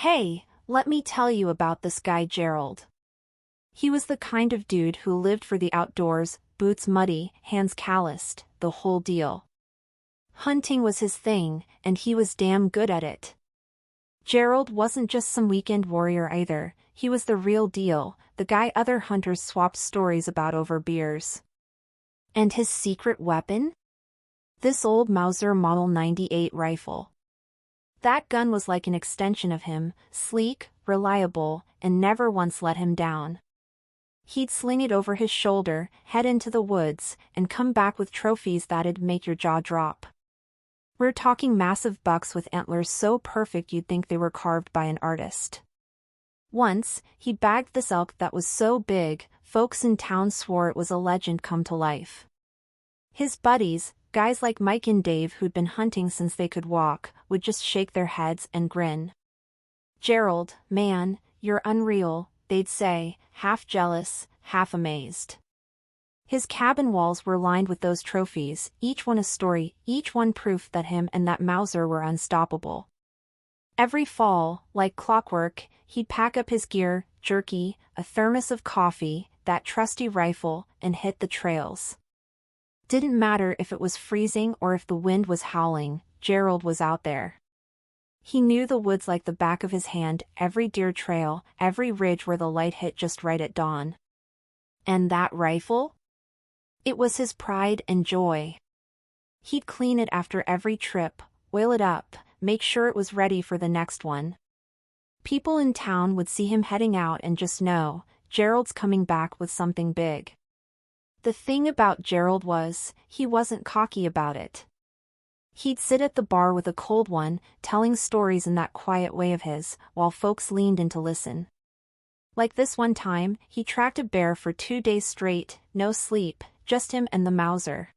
Hey, let me tell you about this guy Gerald. He was the kind of dude who lived for the outdoors, boots muddy, hands calloused, the whole deal. Hunting was his thing, and he was damn good at it. Gerald wasn't just some weekend warrior either, he was the real deal, the guy other hunters swapped stories about over beers. And his secret weapon? This old Mauser Model 98 rifle. That gun was like an extension of him, sleek, reliable, and never once let him down. He'd sling it over his shoulder, head into the woods, and come back with trophies that'd make your jaw drop. We're talking massive bucks with antlers so perfect you'd think they were carved by an artist. Once, he bagged this elk that was so big, folks in town swore it was a legend come to life. His buddies, guys like Mike and Dave who'd been hunting since they could walk, would just shake their heads and grin. "Gerald, man, you're unreal," they'd say, half jealous, half amazed. His cabin walls were lined with those trophies, each one a story, each one proof that him and that Mauser were unstoppable. Every fall, like clockwork, he'd pack up his gear, jerky, a thermos of coffee, that trusty rifle, and hit the trails. Didn't matter if it was freezing or if the wind was howling, Gerald was out there. He knew the woods like the back of his hand, every deer trail, every ridge where the light hit just right at dawn. And that rifle? It was his pride and joy. He'd clean it after every trip, oil it up, make sure it was ready for the next one. People in town would see him heading out and just know, Gerald's coming back with something big. The thing about Gerald was, he wasn't cocky about it. He'd sit at the bar with a cold one, telling stories in that quiet way of his, while folks leaned in to listen. Like this one time, he tracked a bear for 2 days straight, no sleep, just him and the Mauser.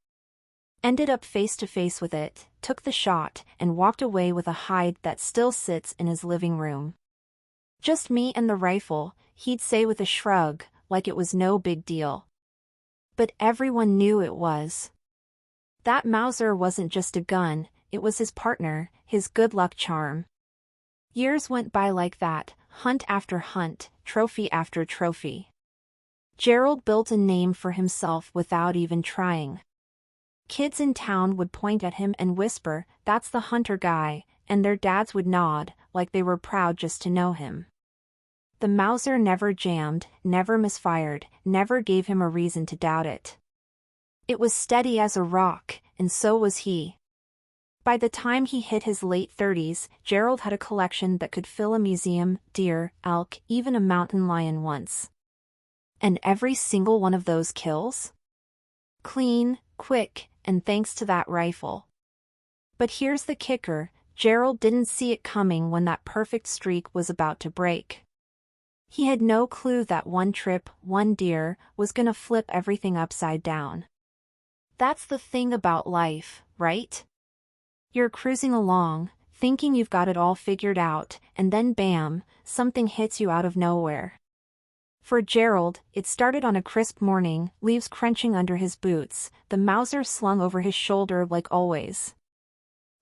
Ended up face to face with it, took the shot, and walked away with a hide that still sits in his living room. "Just me and the rifle," he'd say with a shrug, like it was no big deal. But everyone knew it was. That Mauser wasn't just a gun, it was his partner, his good luck charm. Years went by like that, hunt after hunt, trophy after trophy. Gerald built a name for himself without even trying. Kids in town would point at him and whisper, "That's the hunter guy," and their dads would nod, like they were proud just to know him. The Mauser never jammed, never misfired, never gave him a reason to doubt it. It was steady as a rock, and so was he. By the time he hit his late 30s, Gerald had a collection that could fill a museum, deer, elk, even a mountain lion once. And every single one of those kills? Clean, quick, and thanks to that rifle. But here's the kicker, Gerald didn't see it coming when that perfect streak was about to break. He had no clue that one trip, one deer, was gonna flip everything upside down. That's the thing about life, right? You're cruising along, thinking you've got it all figured out, and then bam, something hits you out of nowhere. For Gerald, it started on a crisp morning, leaves crunching under his boots, the Mauser slung over his shoulder like always.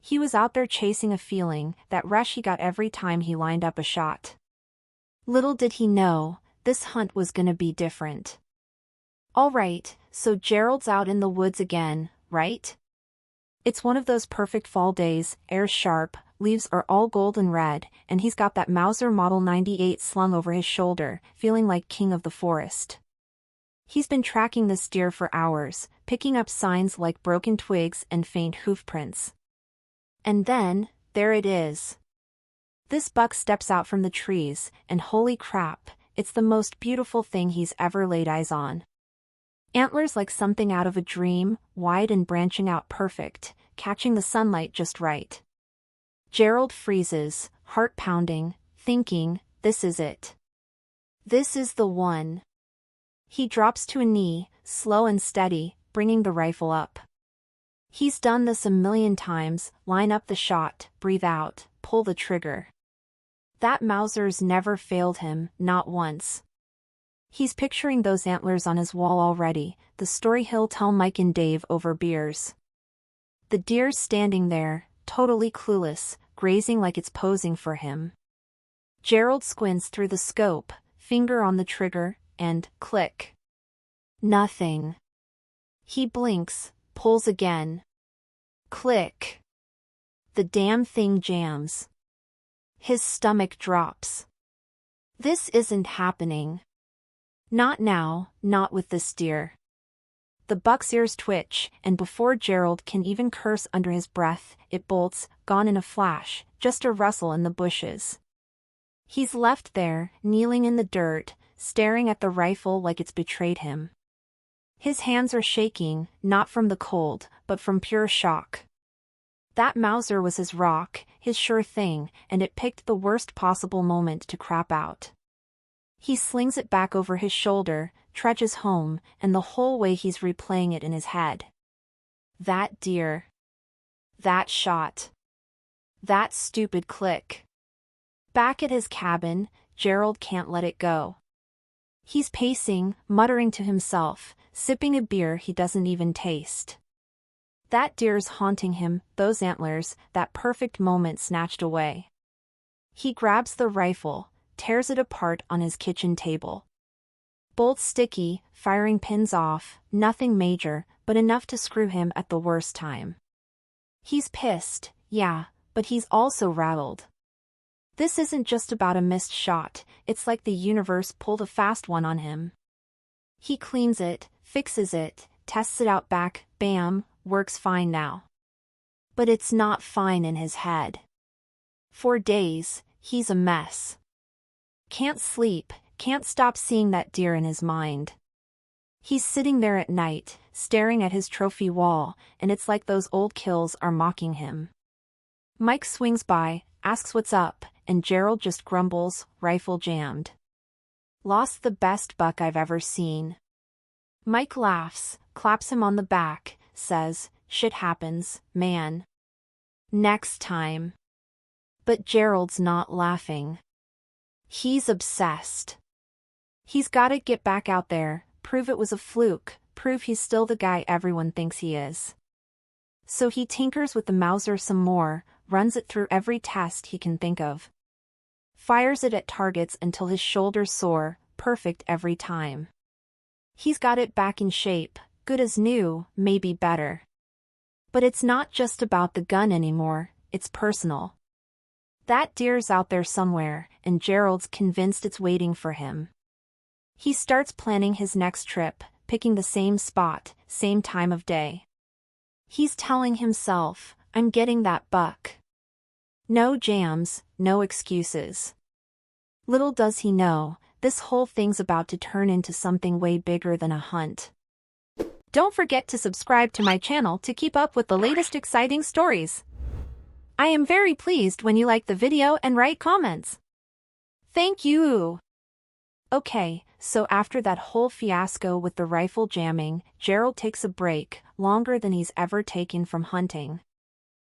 He was out there chasing a feeling, that rush he got every time he lined up a shot. Little did he know, this hunt was gonna be different. Alright, so Gerald's out in the woods again, right? It's one of those perfect fall days, air's sharp, leaves are all golden red, and he's got that Mauser Model 98 slung over his shoulder, feeling like king of the forest. He's been tracking this deer for hours, picking up signs like broken twigs and faint hoof prints. And then, there it is. This buck steps out from the trees, and holy crap, it's the most beautiful thing he's ever laid eyes on. Antlers like something out of a dream, wide and branching out perfect, catching the sunlight just right. Gerald freezes, heart pounding, thinking, this is it. This is the one. He drops to a knee, slow and steady, bringing the rifle up. He's done this a million times, line up the shot, breathe out, pull the trigger. That Mauser's never failed him, not once. He's picturing those antlers on his wall already, the story he'll tell Mike and Dave over beers. The deer's standing there, totally clueless, grazing like it's posing for him. Gerald squints through the scope, finger on the trigger, and click. Nothing. He blinks, pulls again. Click. The damn thing jams. His stomach drops. This isn't happening. Not now, not with this deer. The buck's ears twitch, and before Gerald can even curse under his breath, it bolts, gone in a flash, just a rustle in the bushes. He's left there, kneeling in the dirt, staring at the rifle like it's betrayed him. His hands are shaking, not from the cold, but from pure shock. That Mauser was his rock, his sure thing, and it picked the worst possible moment to crap out. He slings it back over his shoulder, trudges home, and the whole way he's replaying it in his head. That deer. That shot. That stupid click. Back at his cabin, Gerald can't let it go. He's pacing, muttering to himself, sipping a beer he doesn't even taste. That deer's haunting him, those antlers, that perfect moment snatched away. He grabs the rifle, tears it apart on his kitchen table. Bolts sticky, firing pins off, nothing major, but enough to screw him at the worst time. He's pissed, yeah, but he's also rattled. This isn't just about a missed shot, it's like the universe pulled a fast one on him. He cleans it, fixes it, tests it out back, bam, works fine now. But it's not fine in his head. For days, he's a mess. Can't sleep, can't stop seeing that deer in his mind. He's sitting there at night, staring at his trophy wall, and it's like those old kills are mocking him. Mike swings by, asks what's up, and Gerald just grumbles, rifle jammed. Lost the best buck I've ever seen. Mike laughs, claps him on the back, says, shit happens, man. Next time. But Gerald's not laughing. He's obsessed. He's gotta get back out there, prove it was a fluke, prove he's still the guy everyone thinks he is. So he tinkers with the Mauser some more, runs it through every test he can think of. Fires it at targets until his shoulders sore, perfect every time. He's got it back in shape, good as new, maybe better. But it's not just about the gun anymore, it's personal. That deer's out there somewhere, and Gerald's convinced it's waiting for him. He starts planning his next trip, picking the same spot, same time of day. He's telling himself, I'm getting that buck. No jams, no excuses. Little does he know, this whole thing's about to turn into something way bigger than a hunt. Don't forget to subscribe to my channel to keep up with the latest exciting stories. I am very pleased when you like the video and write comments. Thank you. Okay, so after that whole fiasco with the rifle jamming, Gerald takes a break, longer than he's ever taken from hunting.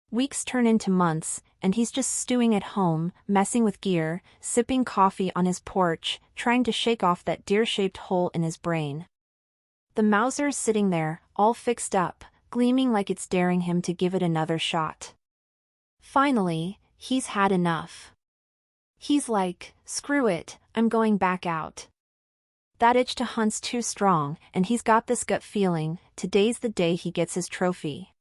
Weeks turn into months, and he's just stewing at home, messing with gear, sipping coffee on his porch, trying to shake off that deer-shaped hole in his brain. The Mauser's sitting there, all fixed up, gleaming like it's daring him to give it another shot. Finally, he's had enough. He's like, screw it, I'm going back out. That itch to hunt's too strong, and he's got this gut feeling, today's the day he gets his trophy.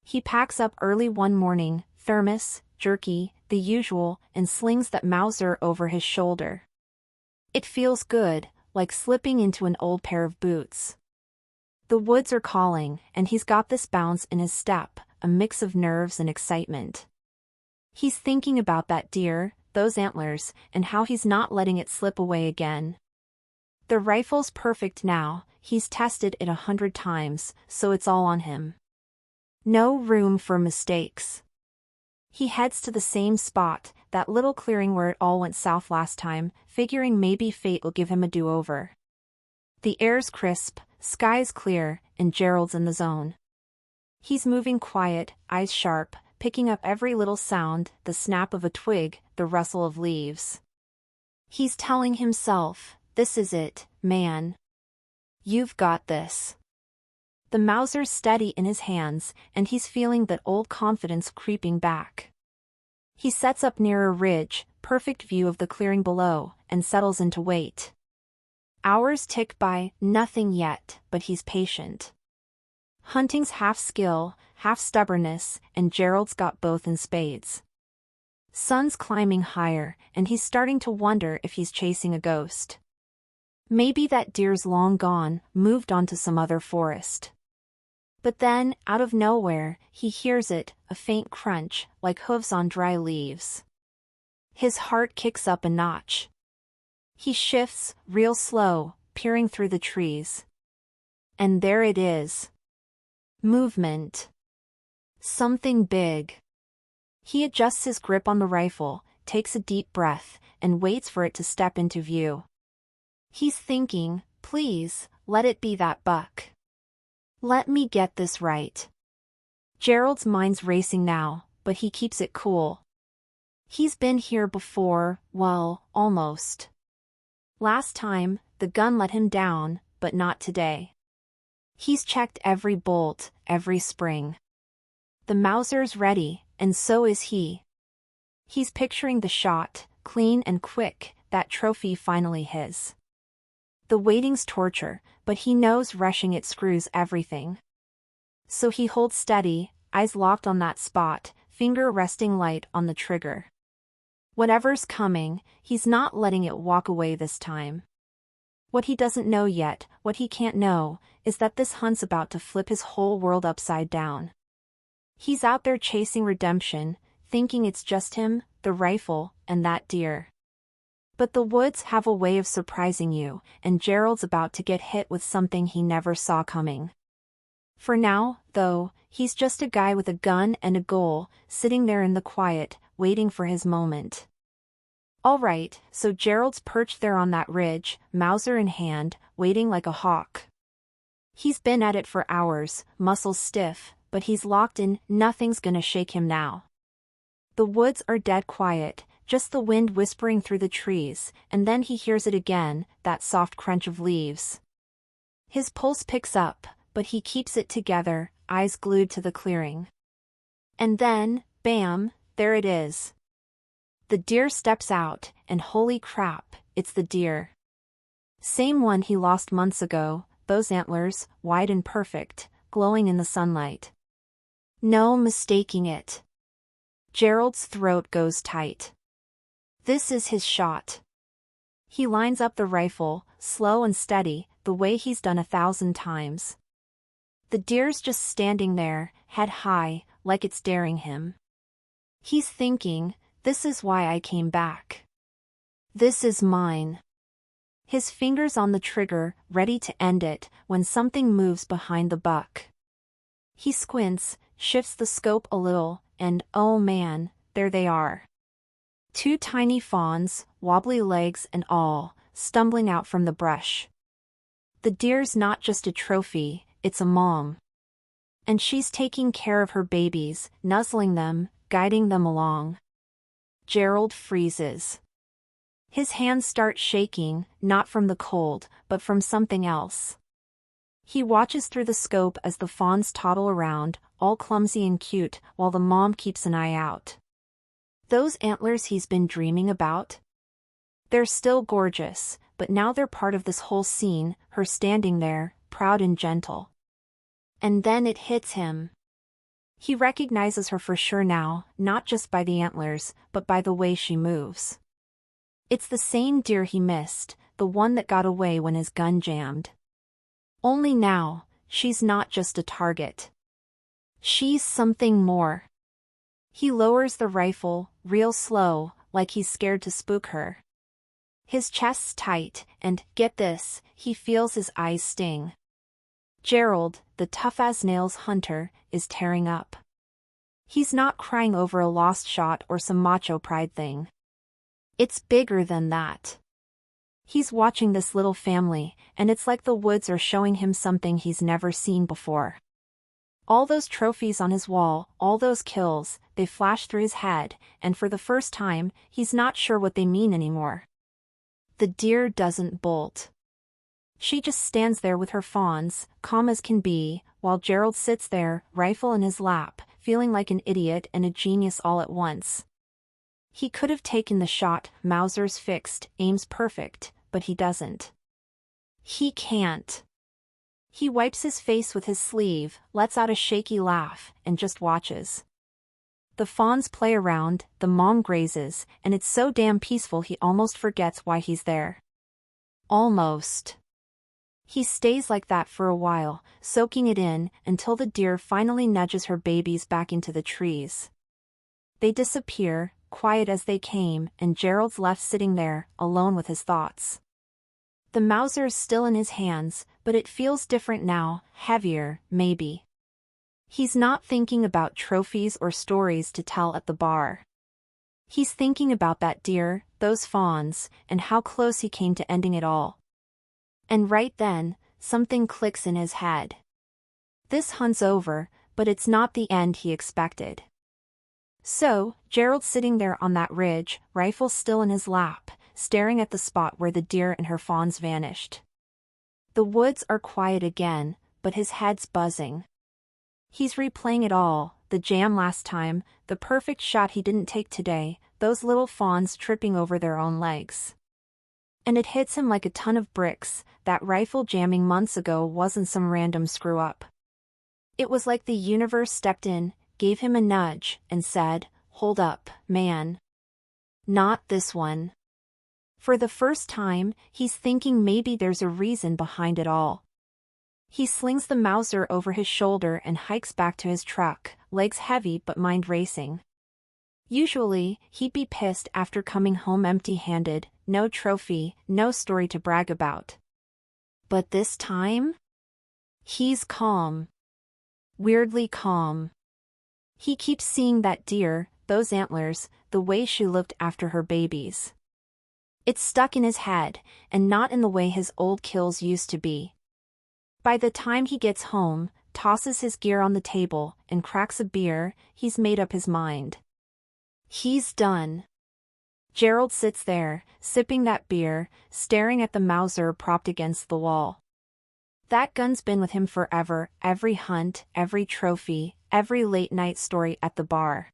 He packs up early one morning, thermos, jerky, the usual, and slings that Mauser over his shoulder. It feels good, like slipping into an old pair of boots. The woods are calling, and he's got this bounce in his step, a mix of nerves and excitement. He's thinking about that deer, those antlers, and how he's not letting it slip away again. The rifle's perfect now, he's tested it 100 times, so it's all on him. No room for mistakes. He heads to the same spot, that little clearing where it all went south last time, figuring maybe fate will give him a do-over. The air's crisp, sky's clear, and Gerald's in the zone. He's moving quiet, eyes sharp, picking up every little sound, the snap of a twig, the rustle of leaves. He's telling himself, this is it, man. You've got this. The Mauser's steady in his hands, and he's feeling that old confidence creeping back. He sets up near a ridge, perfect view of the clearing below, and settles into wait. Hours tick by, nothing yet, but he's patient. Hunting's half skill, half stubbornness, and Gerald's got both in spades. Sun's climbing higher, and he's starting to wonder if he's chasing a ghost. Maybe that deer's long gone, moved on to some other forest. But then, out of nowhere, he hears it, a faint crunch, like hooves on dry leaves. His heart kicks up a notch. He shifts, real slow, peering through the trees. And there it is. Movement. Something big. He adjusts his grip on the rifle, takes a deep breath, and waits for it to step into view. He's thinking, please, let it be that buck. Let me get this right. Gerald's mind's racing now, but he keeps it cool. He's been here before, well, almost. Last time, the gun let him down, but not today. He's checked every bolt, every spring. The Mauser's ready, and so is he. He's picturing the shot, clean and quick, that trophy finally his. The waiting's torture, but he knows rushing it screws everything. So he holds steady, eyes locked on that spot, finger resting light on the trigger. Whatever's coming, he's not letting it walk away this time. What he doesn't know yet, what he can't know, is that this hunt's about to flip his whole world upside down. He's out there chasing redemption, thinking it's just him, the rifle, and that deer. But the woods have a way of surprising you, and Gerald's about to get hit with something he never saw coming. For now, though, he's just a guy with a gun and a goal, sitting there in the quiet, waiting for his moment. All right, so Gerald's perched there on that ridge, Mauser in hand, waiting like a hawk. He's been at it for hours, muscles stiff, but he's locked in, nothing's gonna shake him now. The woods are dead quiet, just the wind whispering through the trees, and then he hears it again, that soft crunch of leaves. His pulse picks up, but he keeps it together, eyes glued to the clearing. And then, bam, there it is. The deer steps out, and holy crap, it's the deer. Same one he lost months ago, those antlers, wide and perfect, glowing in the sunlight. No mistaking it. Gerald's throat goes tight. This is his shot. He lines up the rifle, slow and steady, the way he's done 1,000 times. The deer's just standing there, head high, like it's daring him. He's thinking, this is why I came back. This is mine. His fingers on the trigger, ready to end it, when something moves behind the buck. He squints, shifts the scope a little, and oh man, there they are. 2 tiny fawns, wobbly legs and all, stumbling out from the brush. The deer's not just a trophy, it's a mom. And she's taking care of her babies, nuzzling them, guiding them along. Gerald freezes. His hands start shaking, not from the cold, but from something else. He watches through the scope as the fawns toddle around, all clumsy and cute, while the mom keeps an eye out. Those antlers he's been dreaming about? They're still gorgeous, but now they're part of this whole scene, her standing there, proud and gentle. And then it hits him. He recognizes her for sure now, not just by the antlers, but by the way she moves. It's the same deer he missed, the one that got away when his gun jammed. Only now, she's not just a target. She's something more. He lowers the rifle, real slow, like he's scared to spook her. His chest's tight, and, get this, he feels his eyes sting. Gerald, the tough-as-nails hunter, is tearing up. He's not crying over a lost shot or some macho pride thing. It's bigger than that. He's watching this little family, and it's like the woods are showing him something he's never seen before. All those trophies on his wall, all those kills, they flash through his head, and for the first time, he's not sure what they mean anymore. The deer doesn't bolt. She just stands there with her fawns, calm as can be, while Gerald sits there, rifle in his lap, feeling like an idiot and a genius all at once. He could have taken the shot. Mauser's fixed, aim's perfect, but he doesn't. He can't. He wipes his face with his sleeve, lets out a shaky laugh, and just watches. The fawns play around, the mom grazes, and it's so damn peaceful he almost forgets why he's there. Almost. He stays like that for a while, soaking it in, until the deer finally nudges her babies back into the trees. They disappear, quiet as they came, and Gerald's left sitting there, alone with his thoughts. The Mauser is still in his hands, but it feels different now, heavier, maybe. He's not thinking about trophies or stories to tell at the bar. He's thinking about that deer, those fawns, and how close he came to ending it all. And right then, something clicks in his head. This hunt's over, but it's not the end he expected. So, Gerald's sitting there on that ridge, rifle still in his lap, staring at the spot where the deer and her fawns vanished. The woods are quiet again, but his head's buzzing. He's replaying it all, the jam last time, the perfect shot he didn't take today, those little fawns tripping over their own legs. And it hits him like a ton of bricks, that rifle jamming months ago wasn't some random screw-up. It was like the universe stepped in, gave him a nudge, and said, "Hold up, man. Not this one." For the first time, he's thinking maybe there's a reason behind it all. He slings the Mauser over his shoulder and hikes back to his truck, legs heavy but mind racing. Usually, he'd be pissed after coming home empty-handed, no trophy, no story to brag about. But this time? He's calm. Weirdly calm. He keeps seeing that deer, those antlers, the way she looked after her babies. It's stuck in his head, and not in the way his old kills used to be. By the time he gets home, tosses his gear on the table, and cracks a beer, he's made up his mind. He's done. Gerald sits there, sipping that beer, staring at the Mauser propped against the wall. That gun's been with him forever, every hunt, every trophy, every late-night story at the bar.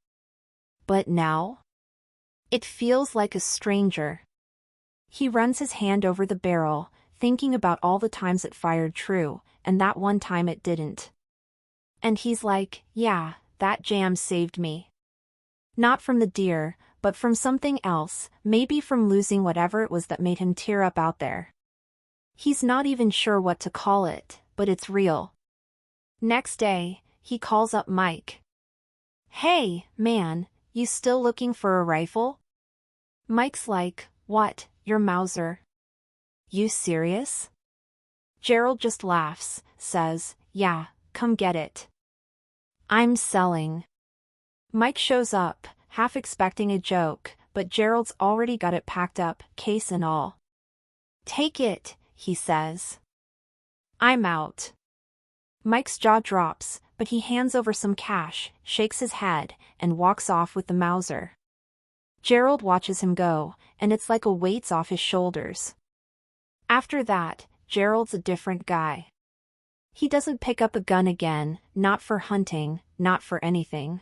But now? It feels like a stranger. He runs his hand over the barrel, thinking about all the times it fired true, and that one time it didn't. And he's like, yeah, that jam saved me. Not from the deer, but from something else, maybe from losing whatever it was that made him tear up out there. He's not even sure what to call it, but it's real. Next day, he calls up Mike. "Hey, man, you still looking for a rifle?" Mike's like, "What, your Mauser? You serious?" Gerald just laughs, says, "Yeah, come get it. I'm selling." Mike shows up, half expecting a joke, but Gerald's already got it packed up, case and all. "Take it," he says. "I'm out." Mike's jaw drops, but he hands over some cash, shakes his head, and walks off with the Mauser. Gerald watches him go, and it's like a weight's off his shoulders. After that, Gerald's a different guy. He doesn't pick up a gun again, not for hunting, not for anything.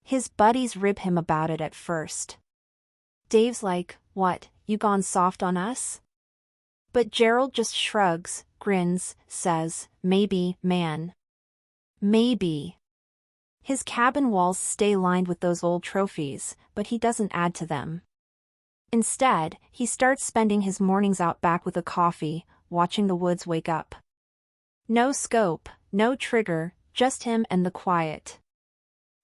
His buddies rib him about it at first. Dave's like, "What, you gone soft on us?" But Gerald just shrugs, grins, says, "Maybe, man. Maybe." His cabin walls stay lined with those old trophies, but he doesn't add to them. Instead, he starts spending his mornings out back with a coffee, watching the woods wake up. No scope, no trigger, just him and the quiet.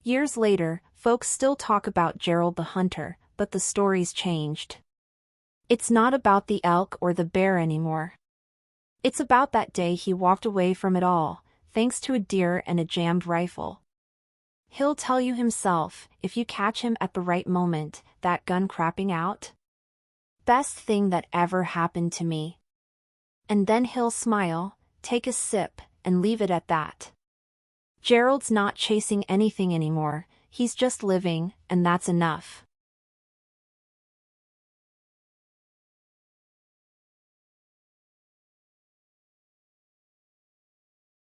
Years later, folks still talk about Gerald the hunter, but the story's changed. It's not about the elk or the bear anymore. It's about that day he walked away from it all, thanks to a deer and a jammed rifle. He'll tell you himself, if you catch him at the right moment, that gun crapping out. "Best thing that ever happened to me." And then he'll smile, take a sip, and leave it at that. Gerald's not chasing anything anymore, he's just living, and that's enough.